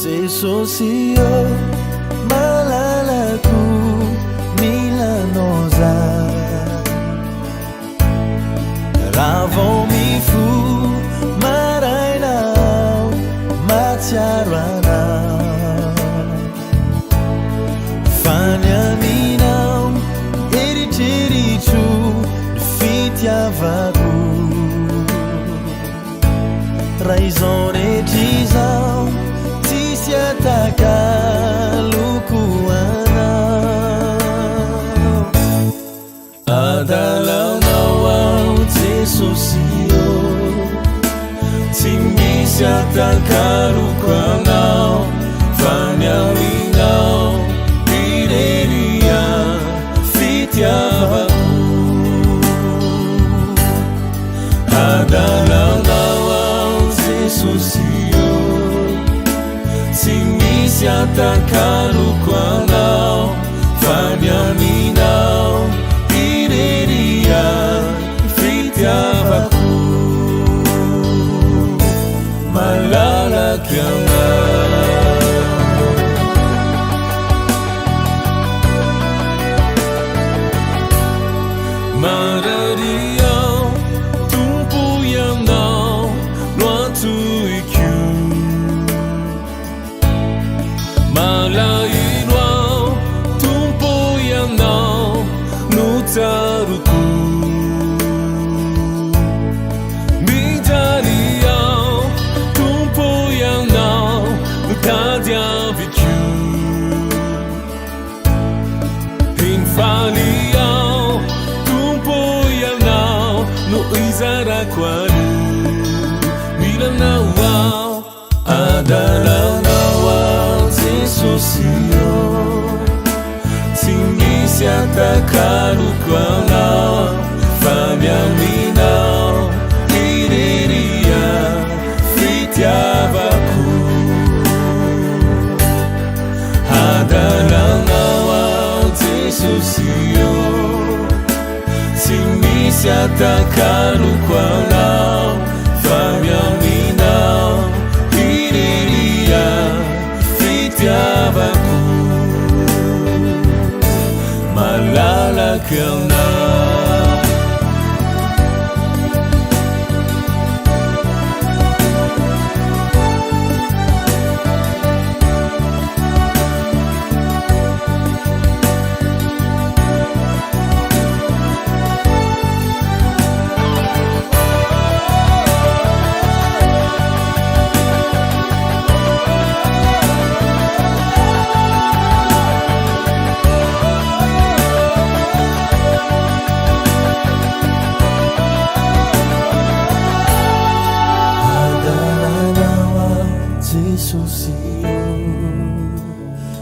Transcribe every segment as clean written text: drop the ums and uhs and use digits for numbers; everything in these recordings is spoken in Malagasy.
Sosio malalaku milanoza Ravomifu marainao matsiarana Fanyaminao eritreritro fitiavako Raizao rehetr'izao tsisy atakalukuanao Adalanao ao Jesosio tsy misy atakalukuanao fa miaminao ireria fitiavako Adalanao ao Jesosio tsy misy atakalukuanao fa miaminao ireria fitiavako malalaky anao marariao tompo ianao no atoiko Malaino ao tompo ianao no tsaruko Mijaly ao tompo ianao no tadiaviko Hinfaly ao tompo ianao no izarako alo Milanao ao adalanao ao Jesosio tsy misy atakalukuanao fa miaminao ireria fitiavako Adalanao ao Jesosio tsy misy atakalukuanao fa miaminao ireria fitiavako malalaky anao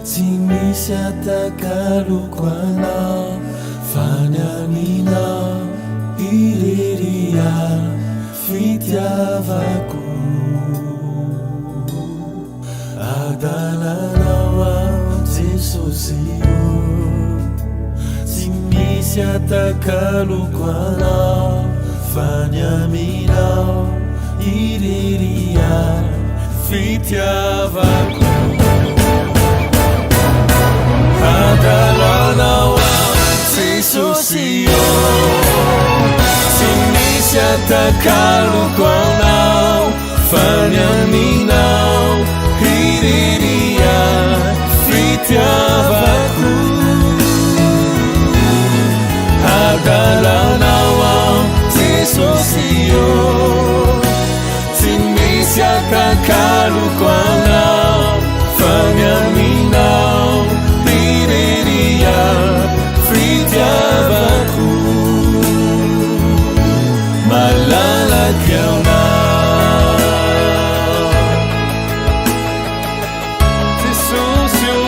tsy misy atakalukuanao fa miaminao ireria fitiavako Adalanao ao Jesosio tsy misy atakalukuanao fa miaminao ireria fitiavako Adalanao ao Jesosio tsy misy atakalukuanao fa miaminao ireria fitiavako Adalanao ao Jesosio tsy misy atakalukuanao fa miaminao ireria fitiavako malalaky anao Jesosio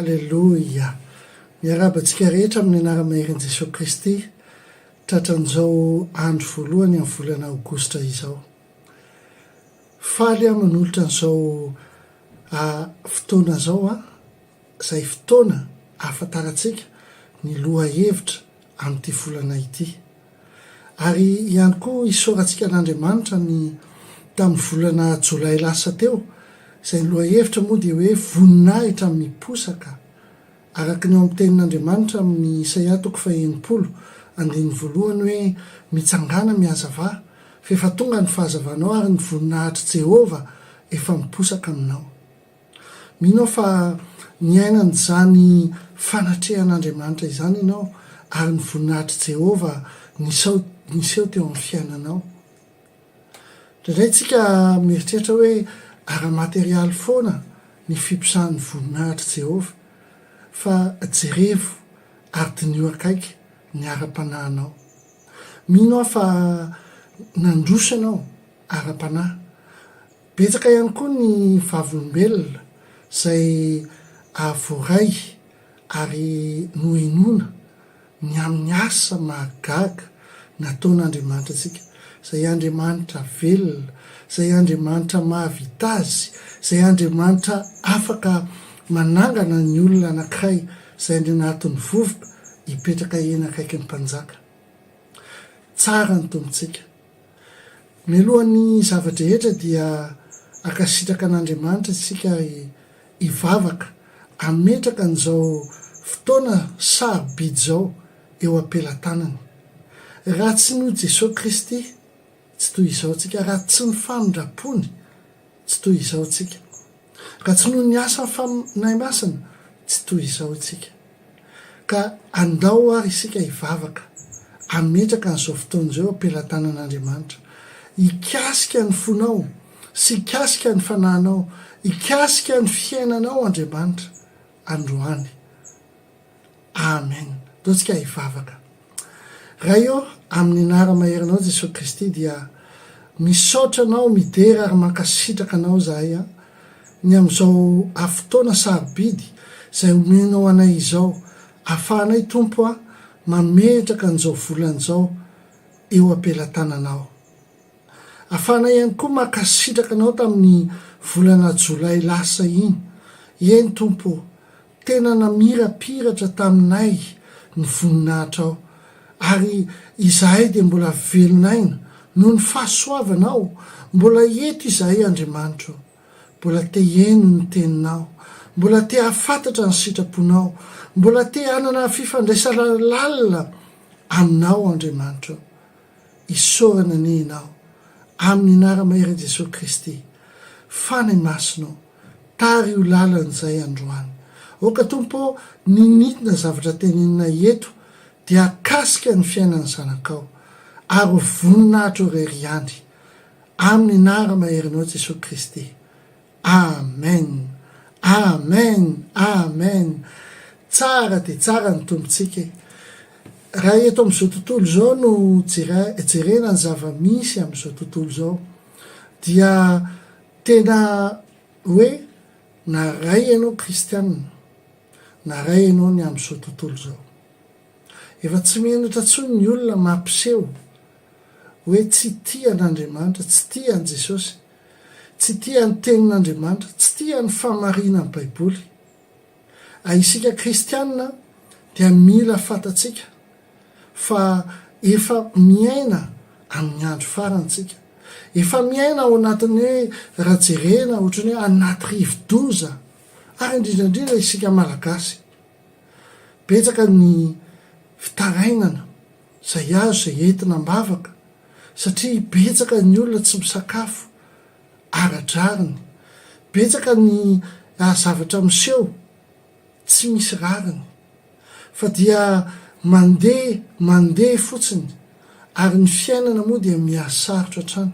Alleloia. Miarabantsika rehetra amin'ny anara-maherin' Jesosy Kristy tratran'izao andro voalohany amin'ny volana aogositra izao. Faly manolotra n'izao fotoana izao izay fotoana ahafantarantsika ny loha hevitra amin'ity volana ity. Ary ihany koa isaorantsika n'Andriamanitra ny tamin'ny volana Jolay lasa teo, izay loha hevitra moa dia hoe voninahitra miposaka, araka ny eo amin'ny tenin'Andriamanitra amin'ny Isaia 40:1 hoe mitsangana mihazava, fa efa tonga ny fahazavanao ary ny voninahitra Jehova efa miposaka aminao. Mino fa niainana izany fanatrehan'Andriamanitra izany ianao ary ny voninahitra Jehova niseho teo amin'ny fiainanao. Indraindray mieritreritra hoe ara-materialy foana ny fiposahan'ny voninahitra Jehova, fa jerevo ary dinio akaiky ny ara-panahinao. Mino fa nandroso ianao ara-panahy. Betsaka ihany koa ny vavolombelona izay voaray ary nohinoana ny amin'ny asa mahagaga nataon'Andriamanitra antsika, izay Andriamanitra velona, izay Andriamanitra mahavita azy, izay Andriamanitra afaka manangana ny olona anankiray izay anatin'ny vovoka hipetraka eny akaiky ny mpanjaka. Tsara ny tompontsika. Mialohan'ny zavatra rehetra dia akasitraka an'Andriamanitra isika hivavaka hametraka an'izao fotoana sarobidy izao eo am-pelantanany. Raha tsy noho Jesosy Kristy tsy toy izao tsika, raha tsy ny famindrapony tsy toy izao tsika, raha tsy noho ny asa fanahy masina tsy toy izao tsika. Ka andao ary isika hivavaka hametraka an'izao fotoana izao am-pelantanan'Andriamanitra, hikasika ny fonao sy hikasika ny fanahinao, hikasika ny fiainanao Andriamanitra androany. Amen. Ataontsika hivavaka. Raha eo amin'ny anara-maherinao Jesosy Kristy dia misaotra anao, midera ary mankasitraka anao zahay ny amin'izao fotoana sarobidy izay omenao anay izao, ahafahanay Tompo mametraka an'izao volan'izao eo am-pelantananao. Ahafahanay ihany koa mankasitraka anao tamin'ny volana Jolay lasa iny. Eny Tompo, tena namirapiratra taminay ny voninahitrao, ary izahay dia mbola velonaina noho ny fahasoavanao. Mbola eto izahay Andriamanitra, mbola te heno ny teninao, mbola te hahafantatra ny sitraponao, mbola te hanana fifandraisana lalina aminao Andriamanitra. Isaorana nenao amin'ny anara-maherin' Jesosy Kristy, fanay masonao, tary io lalan'izay androany. Oka Tompo, ninitina zavatra teneninay eto dia akasika ny fiainan'ny zanakao ary voninahitra reriany amin'ny anara-maherinao Jesosy Kristy. Amen. Amen. Amen. Tsara dia tsara ny tompontsika. Raha eto amin'izao tontolo izao no jerena ny zava-misy amin'izao tontolo izao, dia tena hoe naray ianao kristianina, naray ianao ny amin'izao tontolo izao. Efa tsy menatra tsony ny olona mampiseho hoe tsy tia an'Andriamanitra, tsy tia an' Jesosy, tsy tia ny tenin'Andriamanitra, tsy tia ny famarinan'ny Baiboly. Isika kristianina dia mila fantatsika fa efa miaina amin'ny andro farantsika, efa miaina ao anatin'ny hoe rajerena ohatrany hoe anaty rivo-doza, ary indrindrandrindra isika malagasy. Betsaka ny fitarainana izay azo izay entina mbavaka, satria betsaka ny olona tsy misakafo aradrariny, betsaka ny zavatra miseho tsy misy rariny, fa dia mandeha fotsiny, ary ny fiainana moa dia mihasarotra hatrany.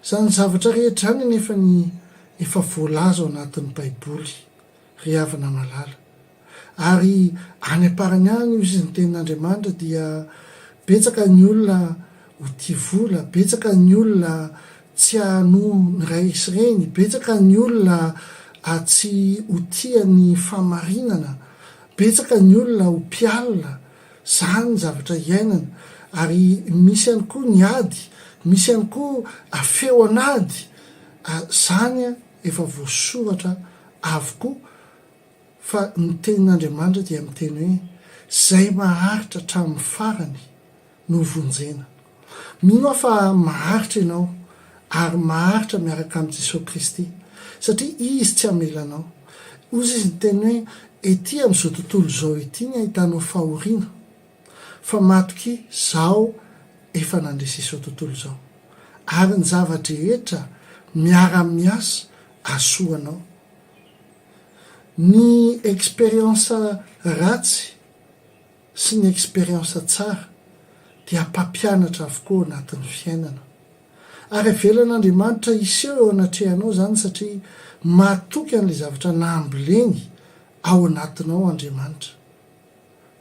Izany zavatra rehetra zany nefa efa voalaza ao anatin'ny Baiboly ry havana malala. Ary any am-parany any izy ny tenin'Andriamanitra dia betsaka ny olona ho tia vola, betsaka ny olona tsy hanohy ny ray sy reny, betsaka ny olona tsy ho tia ny famarinana betsaka ny olona ho mpialina zany zavatra iainana ary misy ihany koa ny ady misy ihany koa afeo anady zany efa voasoratra avokoa fa ny tenin'Andriamanitra dia miteny hoe zay maharitra hatramin'ny farany no vonjena. Mino aho fa maharitra ianao ary maharitra miaraka amin'i Jesosy Kristy satria izy tsy hamelanao. Ozy izy ny teny hoe ety amin'izao tontolo izao ety ny ahitanao fahoriana fa matoky zao efa nandresy izao tontolo izao ary ny zavadrehetra miara-miasa asoanao. Ny expérience ratsy sy ny expérience tsara dia mpampianatra avokoa anatin'ny fiainana ary avelan'Andriamanitra iseho eo anatrehanao zany satria matoky an'ilay zavatra namboleny ao anatinao Andriamanitra.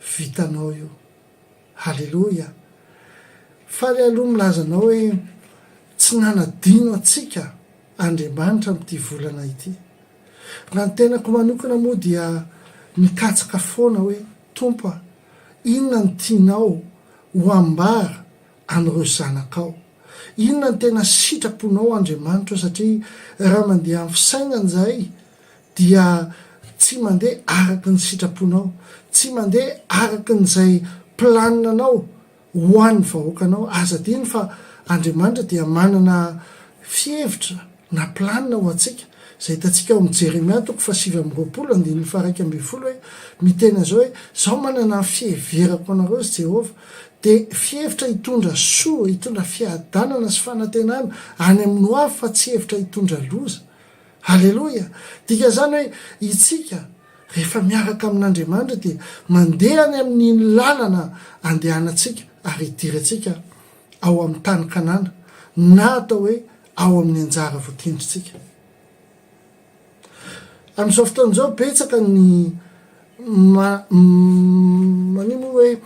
Vitanao io. Halleloia. Faly aloha milazanao hoe tsy nanadino atsika Andriamanitra amin'ity volana ity. Raha ny tenako manokana moa dia mikatsaka foana hoe Tompo, inona ny tianao ho ambara an'ireo zanakao? Inona ny tena sitraponao Andriamanitra satria raha mandeha amin'ny fisainana izahay dia tsy mandeha araky ny sitraponao, tsy mandeha araky n'izay planinanao ho an'ny vahoakanao. Aza diny fa Andriamanitra dia manana fihevitra na planina ho antsika. Zay hitantsika ao amin'ny Jeremia 7:20 hoe miteny zao hoe zao manana fiheverako anareo sy Jehova dia fihevitra hitondra soa, hitondra fiadanana sy fanantenana any amin'ny ho avy fa tsy hevitra hitondra loza. Halleloia. Dika zany hoe itsika rehefa miaraka amin'Andriamanitra dia mandeha any amin'ny lalana andehanantsika ary hidirantsika ao amin'ny tany Kanana na atao hoe ao amin'ny anjara voatindritsika. Amin'izao fotoan'izao betsaka ny manimo hoe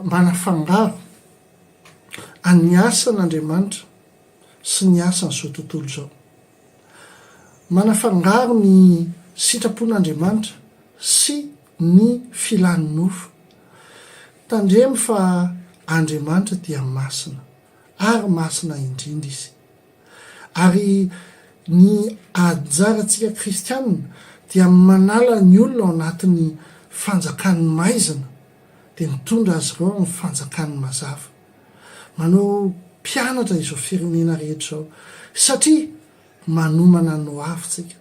manafangaro any asan'Andriamanitra sy ny asan'izao tontolo izao. Manafangaro ny sitrapon'Andriamanitra sy ny filany nofo. Tandremo fa Andriamanitra dia masina ary masina indrindra izy. Ary ny ajarantsika kristianina dia manala ny olona ao anatin'ny fanjakan'ny maizina dia mitondra azy ireo amin'ny fanjakan'ny mazava. Manao mpianatra izao firenena rehetra izao satria manomana no avitsika,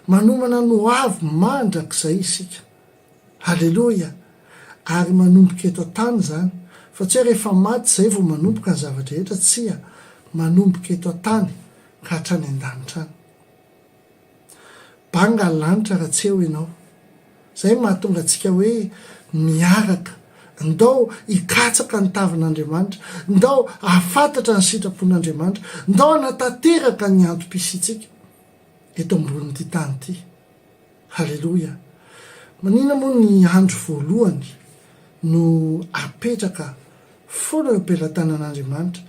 manomana no avy mandrakizay isika. Halleloia. Ary manomboka eto an-tany zany fa tsy hoe rehefa maty zay vao manomboka ny zavatra rehetra, tsia manomboka eto an-tany ka hatrany an-danitra any. Banga ny lanitra raha tsy eo ianao. Zay mahatonga antsika hoe miaraka ndao hikatsaka ny tavin'Andriamanitra, ndao ahafantatra ny sitrapon'Andriamanitra, ndao hanatanteraka ny antom-pisitsika eto ambonin'ity tany ity. Halleloia. Manina moa ny andro voalohany no apetraka foana eo am-pelatanan'Andriamanitra.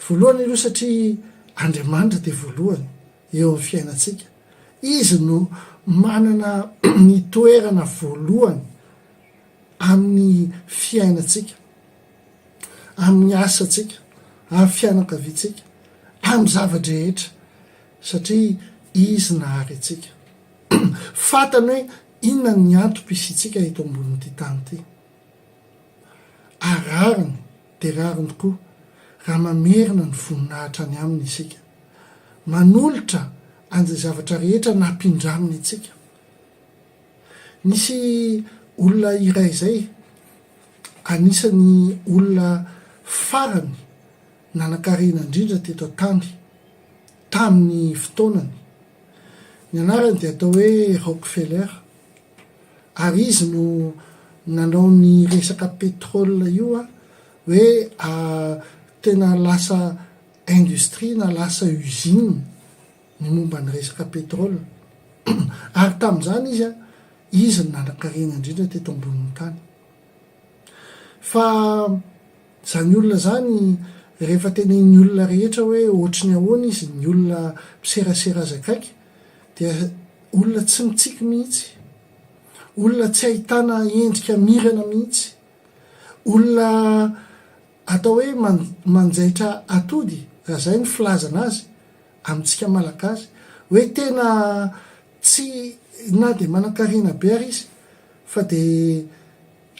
Voalohany aloha satria Andriamanitra dia voalohany eo amin'ny fiainantsika. Izy no manana ny toerana voalohany amin'ny fiainantsika, amin'ny asantsika, amin'ny fianakaviantsika, amin'ny zavadrehetra satria izy nahary antsika. Fantany hoe inona ny antom-pisitsika eto ambonin'ity tany ity. Arariny dia rariny tokoa raha mamerina ny voninahitra any aminy isika, manolotra an'izay zavatra rehetra nampindraminy antsika. Nisy olona iray izay anisan'ny olona farany nanankarena indrindra teto an-tany tamin'ny fotoanany. Ny anarany dia atao hoe Rockefeller ary izy no nanao ny resaka pétrole io hoe tena lasa industrie na lasa usine ny momba ny resaka pétrole. Ary tamin'izany izy nanankarena indrindra teto ambonin'ny tany. Fa zany olona zany rehefa tenen'ny olona rehetra hoe ohatry ny ahoana izy, ny olona mpiserasera zakaiky, dia olona tsy mitsiky mihitsy, olona tsy ahitana endrika mirana mihitsy, olona atao hoe manjaitra atody, raha zay ny filazana azy amintsika malagasy, hoe tena tsy na de manan-karena be ary izy fa de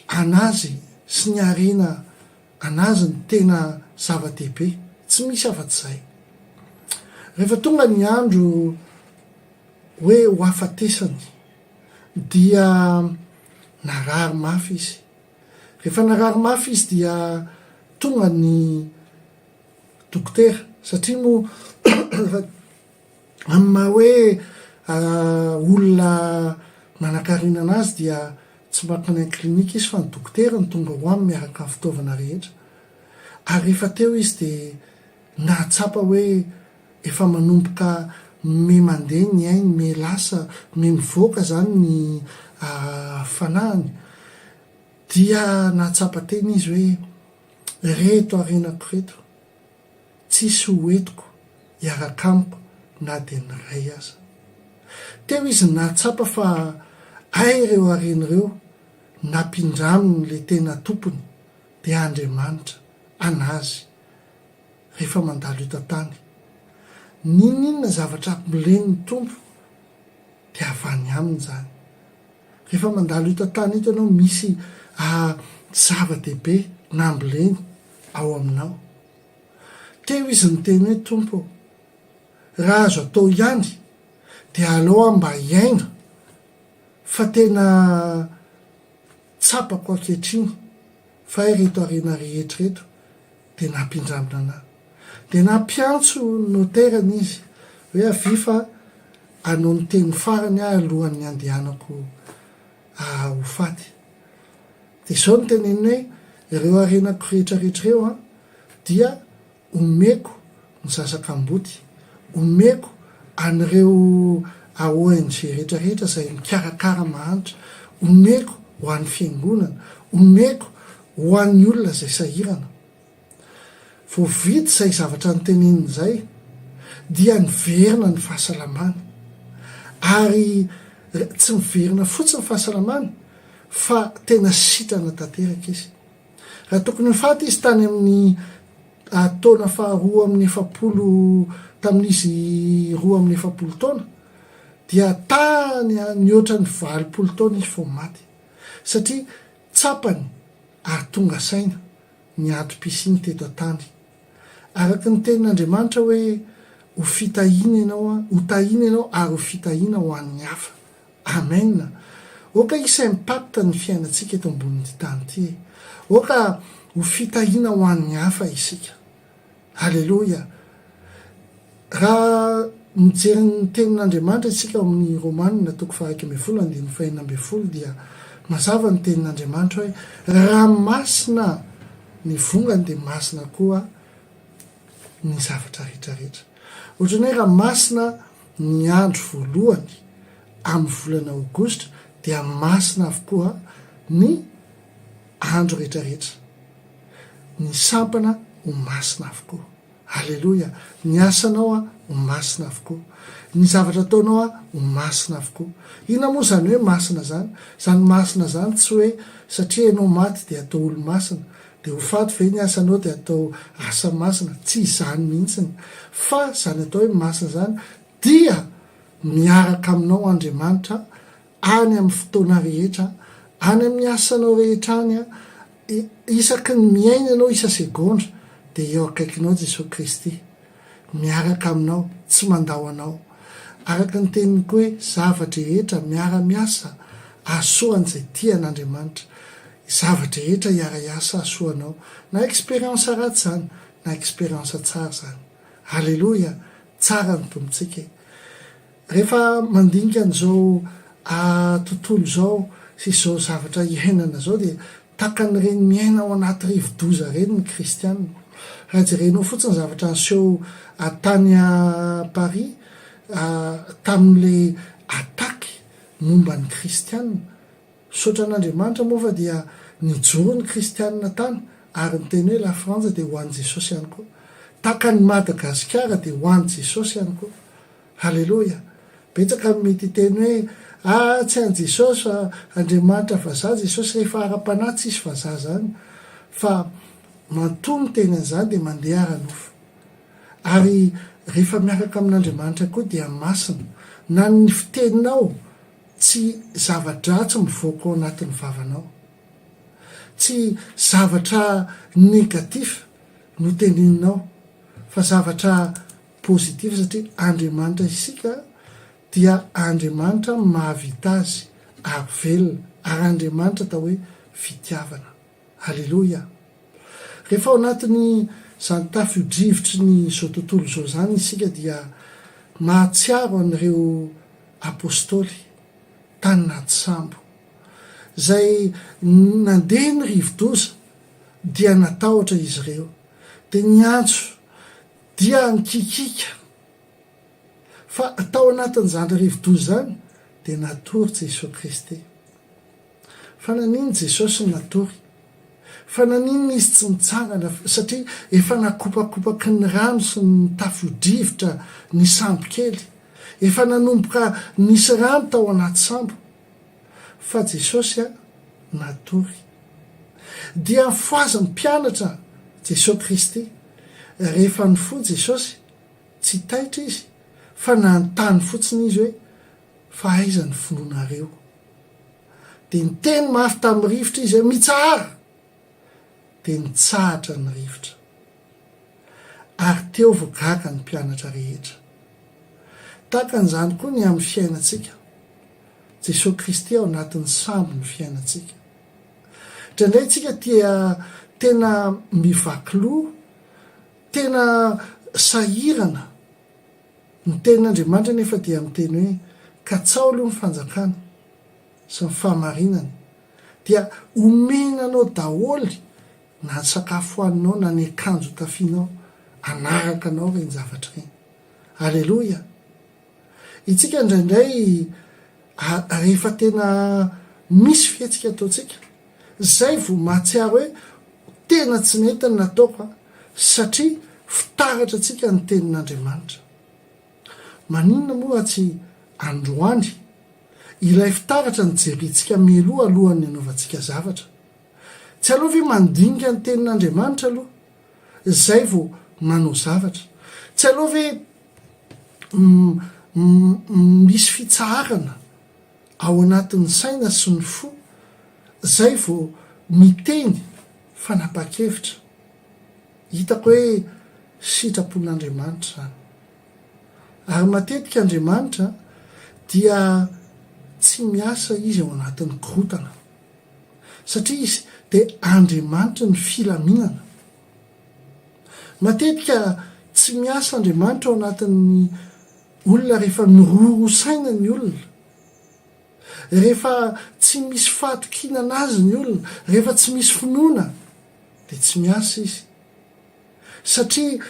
anazy sy ny arena anazy ny tena zava-dehibe, tsy misy afa-tsy izay. Rehefa tonga ny andro hoe ho afatesany dia narary mafy izy. Rehefa narary mafy izy dia tonga ny dokotera, satria mo amin'ny hoe olona manan-karena anazy dia tsy mankany an-klinika izy fa ny dokotera ny tonga ho aminy miaraka amin'ny fitaovana rehetra. Ary rehefa teo izy de nahatsapa hoe efa manomboka me mandeha ny ainy, me lasa, me mivoaka zany ny fanahiny, dia nahatsapa teny izy hoe reto arenako reto, tsisy hoentiko hiaraka amiko na de ny ray aza. Teo izy nahatsapa fa ay ireo aren'ireo nampindraminy le tena tompony de Andriamanitra anazy rehefa mandalo eto an-tany. Ninonina zavatra ampilen'ny tompo de avy any aminy zany. Rehefa mandalo eto an-tany eto ianao misy zava-dehibe namboleny ao aminao. Teo izy ny teny hoe tompo, raha azo atao ihany de aleo mba hiaina fa tena tsapako ankehitriny fa ireto arena rehetrareto de nampindramina anahy. De nampiantso noterany izy hoe avy fa anao ny teny farany ahy alohan'ny andehanako ho faty. De zao ny teneny hoe ireo arenako rehetrarehetra reo dia omeko ny zazakamboty, omeko an'ireo ONG rehetrarehetra zay mikarakara mahantra, omeko ho an'ny fiangonana, omeko ho an'ny olona zay sahirana. Vo vita zay zavatra nyteneniny zay dia niverina ny fahasalamana, ary tsy miverina fotsiny ny fahasalamana fa tena sitrana tanteraka izy. Raha tokony ho faty izy tany amin'ny taona faharoa amin'ny 70, tamin'izy 2 taona, dia tany nioatra ny 80 taona izy vao maty, satria tsapany ary tonga saina ny atom-pisiny teto an-tany. Araka ny tenin'Andriamanitra hoe ho fitahina ianao, ho tahina ianao ary ho fitahina ho an'ny hafa. Amen. Oka isa impacta ny fiainantsika eto ambonin'ny tany ity, oka ho fitahina ho an'ny hafa isika. Halleloja. Raha mijery ny tenin'Andriamanitra isika amin'ny Romanina 1:12 dia mazava ny tenin'Andriamanitra hoe raha masina ny vongany de masina koa ny zavatra rehetrarehetra. Ohatrany hoe raha masina ny andro voalohany amin'ny volana Aogositra dia masina avokoa ny andro rehetrarehetra. Ny sampana ho masina avokoa. Halleloja. Ny asanao ho masina avokoa. Ny zavatra ataonao ho masina avokoa. Ina moa zany hoe masina zany? Zany masina zany tsy hoe satria ianao maty de atao olo masina, de ho faty ve ny asanao de atao asa masina, tsy izany mihitsiny. Fa zany atao hoe masina zany dia miaraka aminao Andriamanitra any amin'ny fotoana rehetra, any amin'ny asanao rehetra any, isaky ny miaina ianao isa segondra de eo akaikinao Jesosy Kristy miaraka aminao, tsy mandao anao. Araka ny teniny koa hoe zavatra rehetra miara-miasa asoan'izay tian'Andriamanitra. Zavatra rehetra hiara-iasa asoanao, na expérience ratsy zany na expérience tsara zany. Halleloja. Tsara ny tompontsika. Rehefa mandinika an'izao tontolo zao sy zao zavatra iainana zao de takan'ireny miaina ao anaty rivo-doza reny ny kristianina. Raha jerenao fotsiny zavatra niseho tany Paris tamin'le ataky momba ny kristianina. Saotra an'Andriamanitra moa fa dia nijoro ny kristianina tany ary ny teny hoe la Frantsa de ho an'i Jesosy ihany koa. Takany Madagasikara de ho an'i Jesosy ihany koa. Halleloja. betsaka mety teny hoe tsy an jesosy fa andriamanitra fa za jesosy rehefa ara-panahy tsisy fa za zany fa mantomy teny an'izany dia mandeha ara-nofo ary rehefa miaraka amin'andriamanitra koa dia masina na ny fiteninao tsy zava-dratsy mivoaka ao anatin'ny vavanao, tsy zavatra negatif no teneninao fa zavatra pozitif satria andriamanitra isika dia andriamanitra mahavita azy ary velona ary andriamanitra atao hoe fitiavana. Halleloia. Rehefa ao anatin'ny zany tafio-drivotry ny zao tontolo zao zany isika dia mahatsiaro an'ireo apôstôly tany naty sambo zay nandeha ny rivo-doza dia natahotra izy ireo dia niantso dia nikikika fa atao anatin'izany rivo-doza zany dia natory Jesosy Kristy. Fa nanino Jesosy natory? Fa nanino izy tsy mitsangana satria efa nakopakopaky ny rano sy ny tafio-drivotra ny sambo kely, efa nanomboka nisy rano tao anaty sambo, fa Jesosy natory. Dia nifoaza ny mpianatra Jesosy Kristy rehefa nifoha Jesosy tsy taitra izy fa nanontany fotsiny izy hoe fa aiza ny finoanareo? Dia niteny mafy tamin'ny rivotra izy hoe mitsahara, dia nitsahatra ny rivotra ary teo voagaga ny mpianatra rehetra. Tahaka an'izany koa ny amin'ny fiainantsika, Jesosy Kristy ao anatin'ny sambo ny fiainantsika. Indraindray tsika dia tena mivaky loha, tena sahirana ny tenin'Andriamanitra nefa dia miteny hoe katsao aloha ny fanjakana sy ny fahamarinana, dia omenanao daholy na ny sakafo hoaninao na ny akanjo tafianao anaraka anao reny zavatra reny. Halleloia. Itsika indraindray rehefa tena misy fihetsika ataotsika zay vo mahatsiaro hoe tena tsy nety ny nataoko satria fitaratra atsika ny tenin'Andriamanitra. Maninona moa tsy androany ilay fitaratra ny jerentsika mialoha alohan'ny anaovantsika zavatra? Tsy aloha ve mandinika ny tenin'Andriamanitra aloha zay vo manao zavatra? Tsy aloha ve misy fitsaharana ao anatin'ny saina sy ny fo zay vo miteny fanapa-kevitra? Hitako hoe sitrapon'Andriamanitra zany. Ary matetika Andriamanitra dia tsy miasa izy ao anatin'ny korotana satria izy dia Andriamanitra ny filaminana. Matetika tsy miasa Andriamanitra ao anatin'ny olona rehefa mirorosaina ny olona, rehefa tsy misy fahatokinana azy ny olona, rehefa tsy misy finoana dia tsy miasa izy satria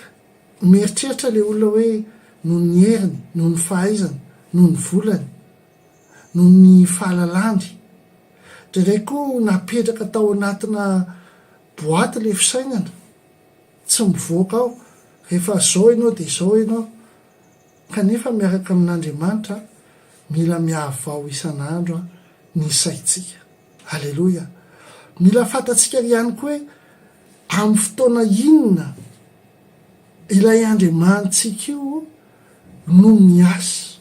mieritreritra ilay olona hoe noho ny heriny, noho ny fahaizany, noho ny volany, noho ny fahalalany. Indraindray koa napetraka tao anatina boaty ilay fisainana tsy mivoaka ao, rehefa zao ianao dia zao ianao. Kanefa miaraka amin'Andriamanitra mila miavao isan'andro ny saitsika. Halleloia. Mila fantatsika ihany koa hoe amin'ny fotoana inona ilay Andriamanitsika io no miasa.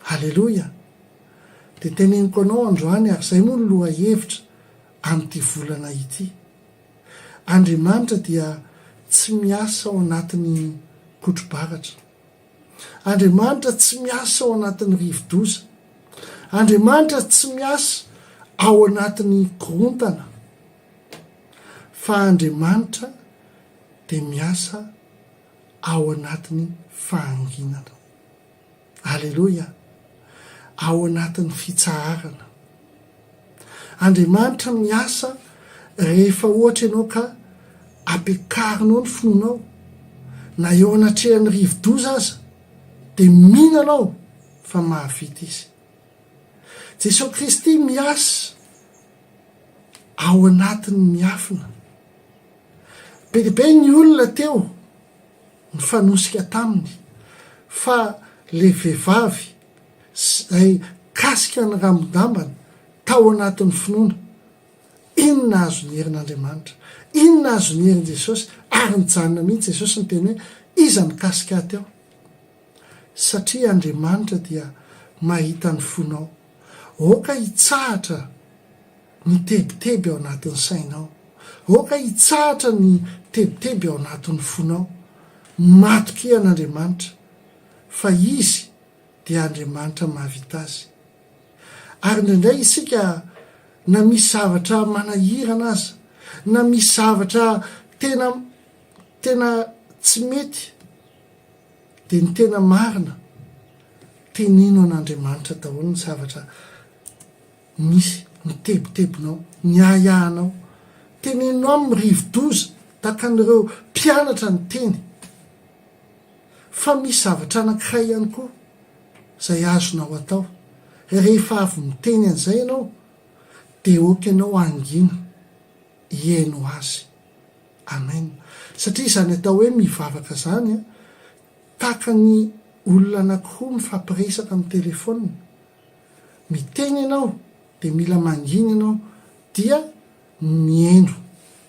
Halleloia. Dia teneniko anao androany ary izay moa ny loha hevitra amin'ity volana ity. Andriamanitra dia tsy miasa ao anatin'ny kotro-baratra. Andriamanitra tsy miasa ao anatin'ny rivo-doza. Andriamanitra tsy miasa ao anatin'ny korontana. Fa Andriamanitra dia miasa ao anatin'ny fahanginana. Halleloia. Ao anatin'ny fitsaharana. Andriamanitra miasa rehefa ohatra ianao ka ampiakarinao ny finoanao na eo anatrehan'ny rivo-doza aza dia mihinanao fa mahavita izy. Jesosy Kristy miasa ao anatin'ny miafina. Bebe ny olona teo ny fanosika taminy fa le vehivavy zay kasika ny ramodambany tao anatin'ny finoana, inona azo ny herin'Andriamanitra, inona azo ny herin' Jesosy, ary nijanona mihitsy Jesosy ny teny hoe iza mikasika teo, satria Andriamanitra dia mahita ny fonao. Oka hitsahatra ny tebiteby ao anatin'ny sainao, oka hitsahatra ny tebiteby ao anatin'ny fonao, matoky an'Andriamanitra fa izy dia Andriamanitra mahavita azy. Ary indraindray isika na misy zavatra manahirana aza, na misy zavatra tena tsy mety, dia ny tena marina tenino an'Andriamanitra daholo ny zavatra misy, ny tebitebinao, ny ahayahanao, teneninao amin'ny rivo-doza tahaka an'ireo mpianatra ny teny. Fa misy zavatra anankiray ihany koa izay azonao atao, rehefa avy miteny an'izay ianao dia oka ianao angina hiaino azy. Amen. Satria izany atao hoe mivavaka zany a, tahaka ny olona anankiroa mifampiresaka amin'ny telefona, miteny ianao dia mila mangina ianao dia mihaino.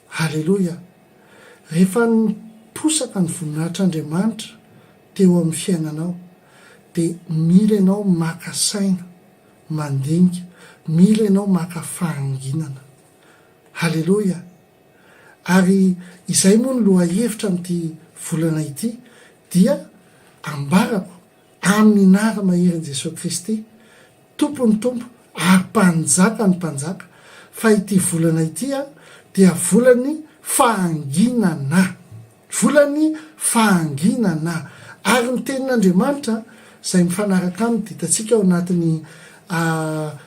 Halleloja. Rehefa niposaka ny voninahitr'Andriamanitra teo amin'ny fiainanao dia mila ianao maka saina mandinika, mila ianao maka fahanginana. Halleloja. Ary izay moa ny loha hevitra amin'ity volana ity dia ambarako amin'ny anara maherin'i Jesosy Kristy, tompony tompo ary mpanjaka ny mpanjaka, fa ity volana ity dia volany fahanginana, volany fahanginana. Ary ny tenin'Andriamanitra izay mifanaraka aminy ditantsika ao anatin'ny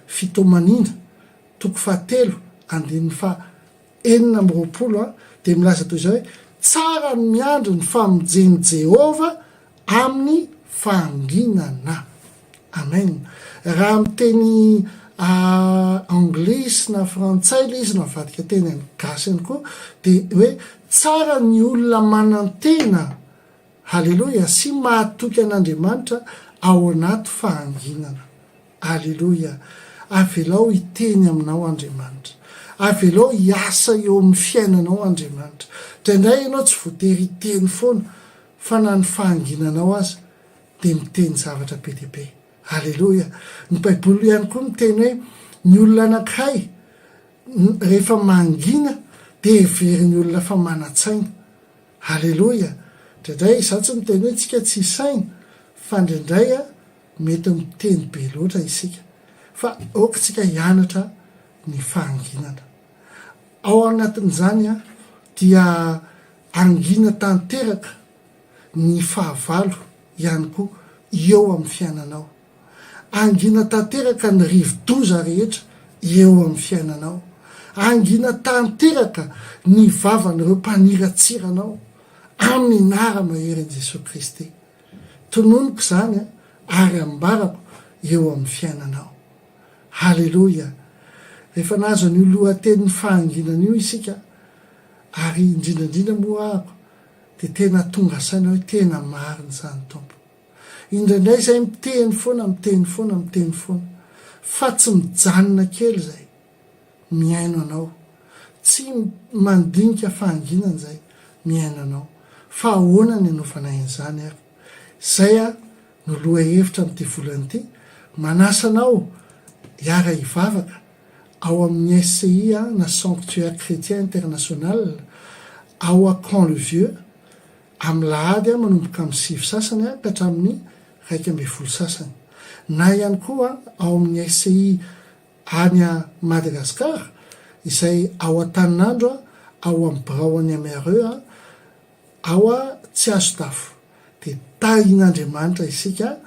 fitomanina 7:20 dia milaza toy izao hoe tsara ny miandro ny famonjeny Jehova amin'ny fahanginana. Amen. Raha miteny anglisy na frantsay ilay izy no avadika teny gasy ihany koa dia hoe tsara ny olona manantena, halleloja, sy mahatoky an'Andriamanitra ao anaty fahanginana. Halleloja. Avelao hiteny aminao Andriamanitra, avelao hiasa eo amin'ny fiainanao Andriamanitra. Indraindray ianao tsy voatery hiteny foana, fa na ny fahanginanao aza dia miteny zavatra be dia be. Halleloja. Ny Baiboly ihany koa miteny hoe ny olona anankiray rehefa mangina dia heverin'ny olona fa manatsaina. Halleloja. Indraindray izaho tsy miteny hoe tsika tsy saina, fa indraindray mety miteny be loatra isika, fa okantsika hianatra ny fahanginana. Ao anatin'izany dia angina tanteraka ny fahavalo ihany koa eo amin'ny fiainanao, angina tanteraka ny rivo-doza rehetra eo amin'ny fiainanao, angina tanteraka ny vavan'ireo mpaniratsiranao amin'ny nara maherin'i Jesosy Kristy. Tononiko izany ary ambarako eo amin'ny fiainanao. Halleloja. Rehefa nahazo an'io lohatenin'ny fahanginana io isika, ary indrindrandrindra moa ahako dia tena tonga saina hoe tena marina izany tompo. Indraindray izay miteny foana, fa tsy mijanona kely izay, miaino anao, tsy mandinika fahanginana izay, miaino anao. Fa ahoana ny anaovanay an'izany ary? Izay no loha hevitra amin'ity volana ity, manasa anao hiara hivavaka ao amin'ny SCI na Sanctuaire Chrétien International ao à Camp-le-Vieux amin'ny lahady manomboka amin'ny 9 sasany ka hatramin'ny 12 sasany, na ihany koa ao amin'ny SCI any a Madagasikara izay ao Antaninandro ao amin'ny Birao any Amereux ao Tsiasotafo. Dia tahin'Andriamanitra isika,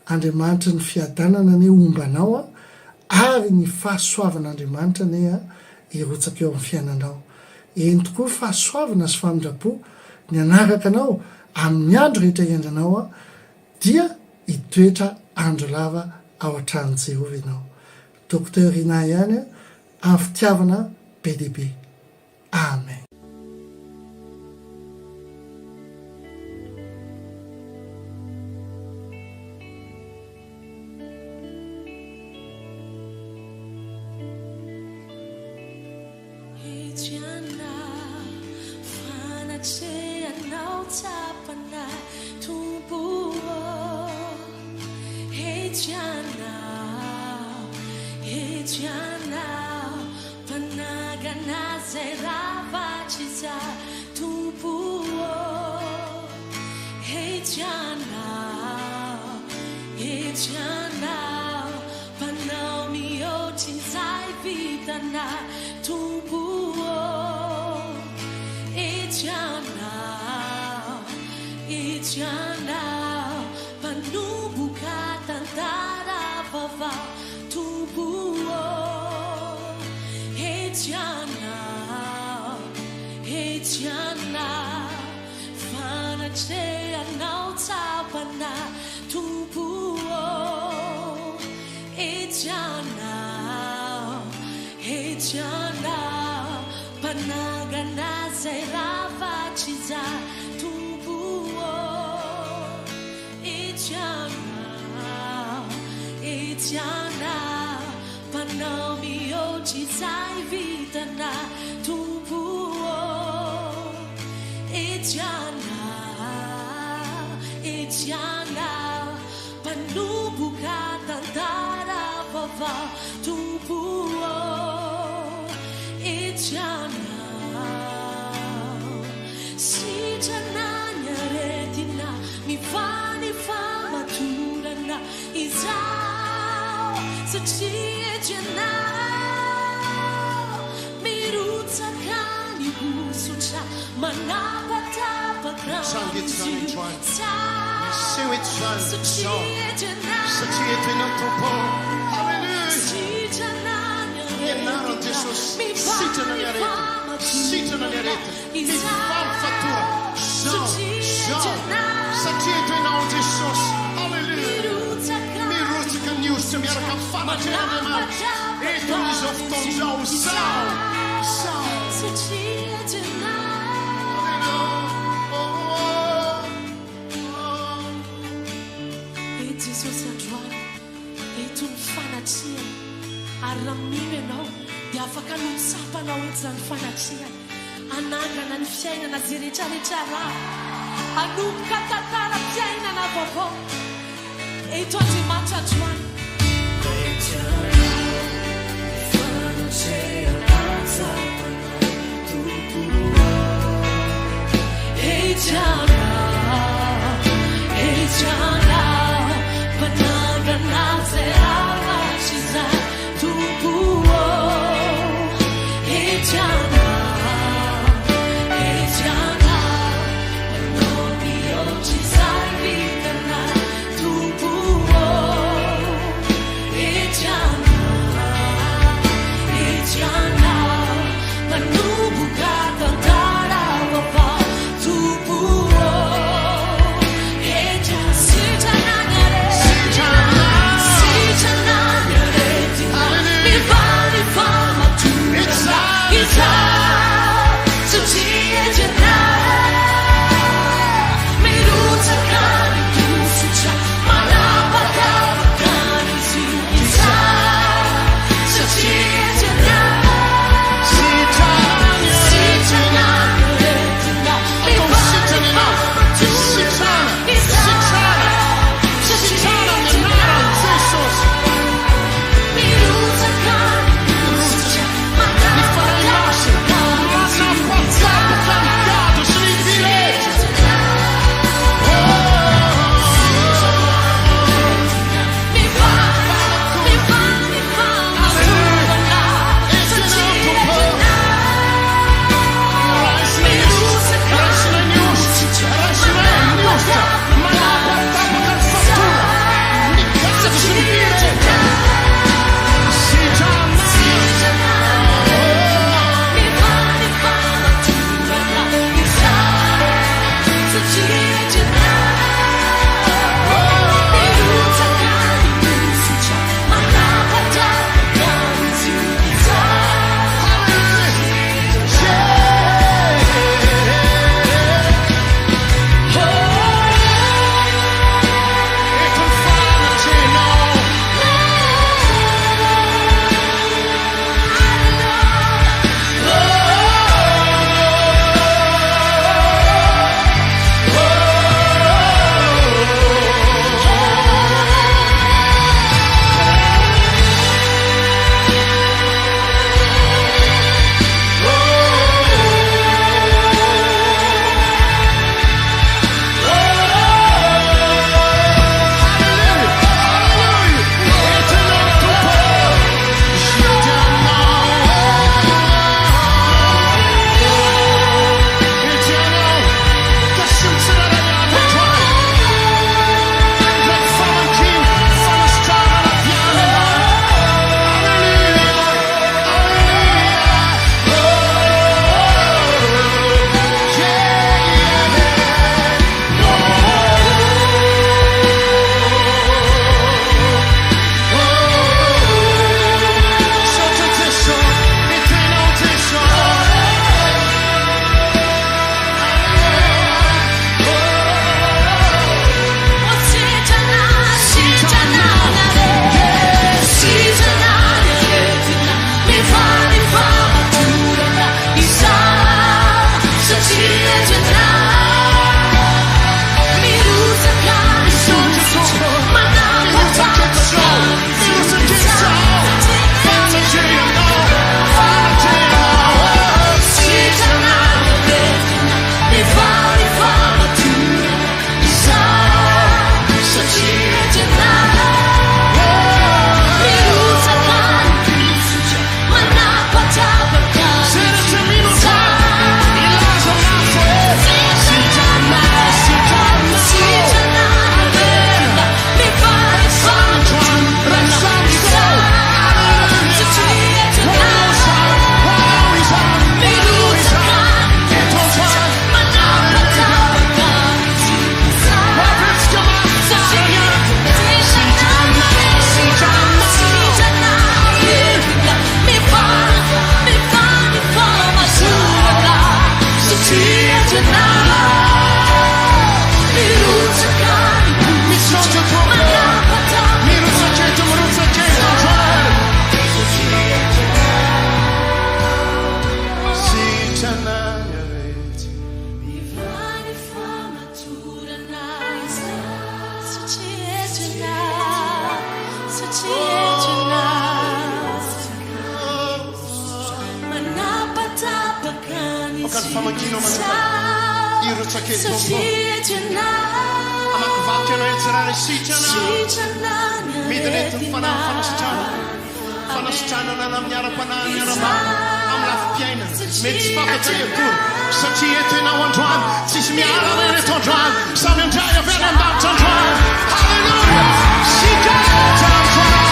Andriamanitra ny fiadanana ny ombanao ary ny fahasoavan'Andriamanitra ny hirotsaka eo amin'ny fiainanao. Eny tokoa fahasoavana sy famindrapo ny anaraka anao amin'ny andro rehetra iandranao dia hitoetra andro lava ao an-tranon'i Jehova ianao. Docteur Ina ihany amin'ny fitiavana be dia be. Amen. Ejana panagana seravachiza tupuo. Ejana panaumio chinzai vidana tupuo. Ejana panubuka tantara vava tupuo. Ejana fanachea nautapana tupuo. Ejana panagana seravachiza tupuo. Ejana panaumio chizai vidana tupuo. Ejana panubuka tantara vava tupuo. Ejana sijana nyaretina mifani fama turana izao sachiejana miruta kani busucha manapata Sang it, sang it, join. pakramzi Sing it, son. Sachiete nel tuo cuore. Alleluia. Gennaro Gesù. Sita nella rete. Sita nella rete. Mi fa fattura. Jean. Sachiete nel Gesù. Alleluia. Mi ruta kan justa mi kan fama tjäna man. Et on is of ton jou sao. Jesús androany eto ny fanatriany ary raha mino ianao dia afaka notsapanao eto zany fanatriany anangana ny fiainana zay rehetrarehetra raha anomboka tantaram-piainana vaovao eto Andriamanitra androany. Ejana panagana seravachiza tupuo. Ejana panomio chizai vidana tupuo. Ejana panubuka tantara vava tupuo. Fakany famankina manokana irotsaka eto amakivaky anao etsiraha sitrana midina etiny fanasitranana na amin'ny ara-panahy miarabana amin'ny lafim-piaina mety tsy fantatra akory satria eto ianao androany tsisy miala reto androany samy andray avela an-davitra androany halleluja sitrana androany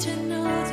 Tonight